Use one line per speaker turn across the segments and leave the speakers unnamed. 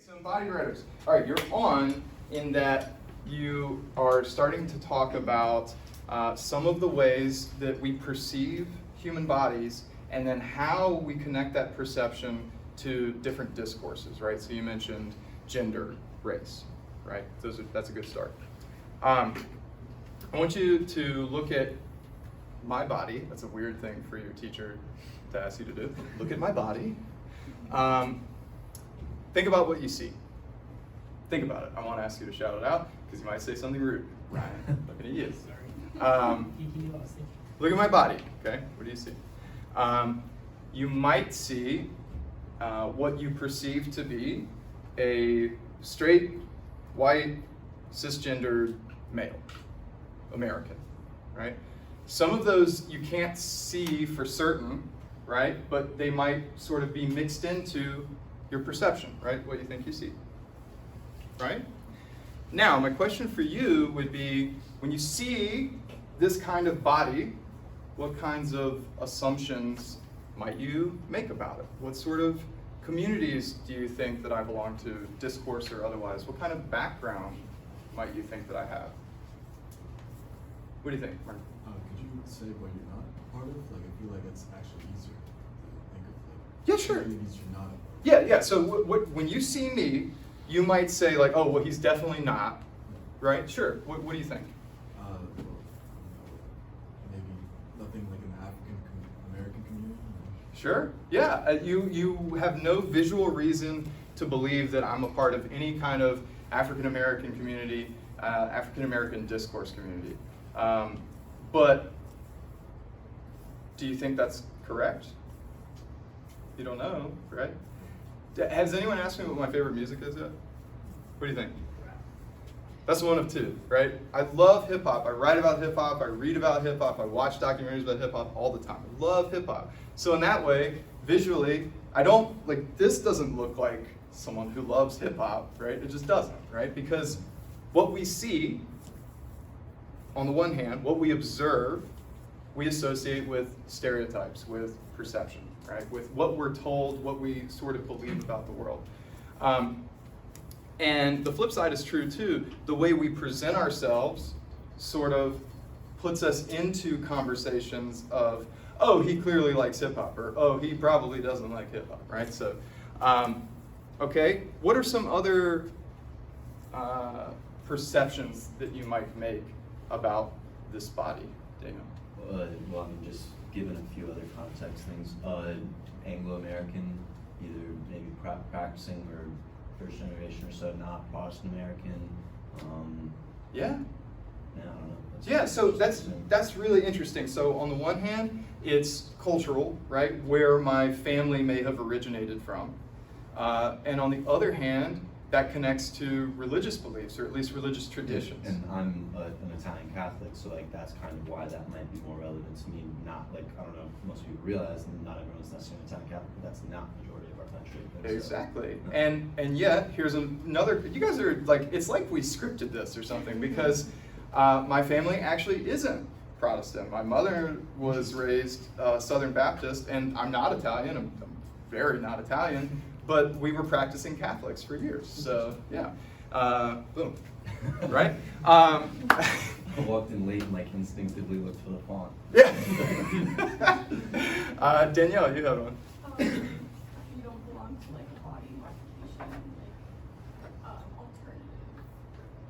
So embodied rhetorics. All right, you're on in that you are starting to talk about some of the ways that we perceive human bodies and then how we connect that perception to different discourses, right? So you mentioned gender, race, right? That's a good start. I want you to look at my body. That's a weird thing for your teacher to ask you to do. Look at my body. Think about what you see. Think about it. I want to ask you to shout it out because you might say something rude. Ryan, looking at you. Look at my body, okay? What do you see? You might see what you perceive to be a straight, white, cisgendered male, American, right? Some of those you can't see for certain, right? But they might sort of be mixed into your perception, right? What you think you see, right? Now, my question for you would be, when you see this kind of body, what kinds of assumptions might you make about it? What sort of communities do you think that I belong to, discourse or otherwise? What kind of background might you think that I have? What do you think, Mark?
Could you say what you're not part of? Like, I feel like it's actually easier to think of, like,
Yeah, sure.
communities you're not a part of.
Yeah. So when you see me, you might say like, oh, well, he's definitely not, right? Sure. What do you think?
Maybe nothing like an African-American community.
Sure. Yeah. You have no visual reason to believe that I'm a part of any kind of African-American community, African-American discourse community. But do you think that's correct? You don't know, right? Has anyone asked me what my favorite music is yet? What do you think? That's one of two, right? I love hip hop. I write about hip hop. I read about hip hop. I watch documentaries about hip hop all the time. I love hip hop. So in that way, visually, this doesn't look like someone who loves hip hop, right? It just doesn't, right? Because what we see, on the one hand, what we observe, we associate with stereotypes, with perception, right? With what we're told, what we sort of believe about the world. And the flip side is true too. The way we present ourselves sort of puts us into conversations of, oh, he clearly likes hip hop, or oh, he probably doesn't like hip hop, right? So, okay, what are some other perceptions that you might make about this body, Daniel?
Well, I mean, just given a few other context things, Anglo-American, either maybe practicing or first generation or so, not Protestant American.
Yeah.
Yeah, I don't know.
Yeah, so that's really interesting. So on the one hand, it's cultural, right, where my family may have originated from. And on the other hand, that connects to religious beliefs, or at least religious traditions.
And I'm an Italian Catholic, so like that's kind of why that might be more relevant to me. Not like, I don't know if most people realize that not everyone's necessarily Italian Catholic, but that's not the majority of our country.
Exactly.
So,
And yet, here's another, you guys are like, it's like we scripted this or something, because my family actually isn't Protestant. My mother was raised Southern Baptist, and I'm not Italian, I'm very not Italian, but we were practicing Catholics for years, so yeah, boom, right?
I walked in late and like instinctively looked for the font.
Yeah. Danielle, you have one.
You don't belong to like a body modification, like alternative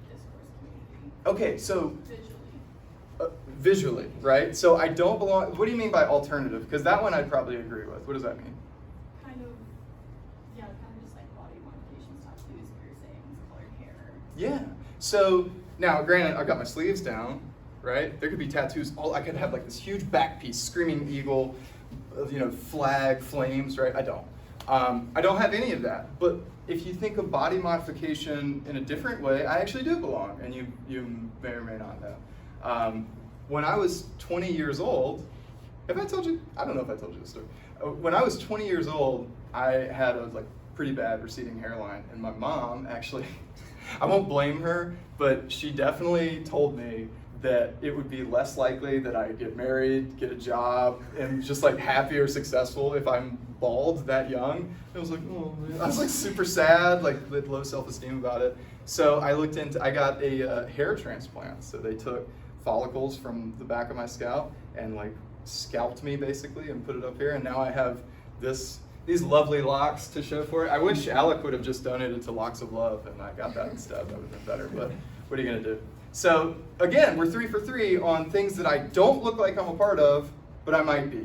discourse community.
Okay, so
Visually.
visually, right? So I don't belong, what do you mean by alternative? Because that one I'd probably agree with. What does that mean?
Kind of just like body modification tattoos, piercings, colored hair.
Yeah. So now, granted, I've got my sleeves down, right? There could be tattoos. I could have like this huge back piece, screaming eagle, flag, flames, right? I don't. I don't have any of that. But if you think of body modification in a different way, I actually do belong, and you may or may not know. When I was 20 years old, have I told you? I don't know if I told you this story. When I was 20 years old, I had a pretty bad receding hairline, and my mom actually, I won't blame her, but she definitely told me that it would be less likely that I'd get married, get a job, and just like happy or successful if I'm bald that young. I was like, oh man. I was like super sad, like with low self-esteem about it. So I got a hair transplant. So they took follicles from the back of my scalp and like scalped me basically and put it up here. And now I have these lovely locks to show for it. I wish Alec would have just donated to Locks of Love and I got that instead. That would have been better, but what are you gonna do? So again, we're 3 for 3 on things that I don't look like I'm a part of, but I might be.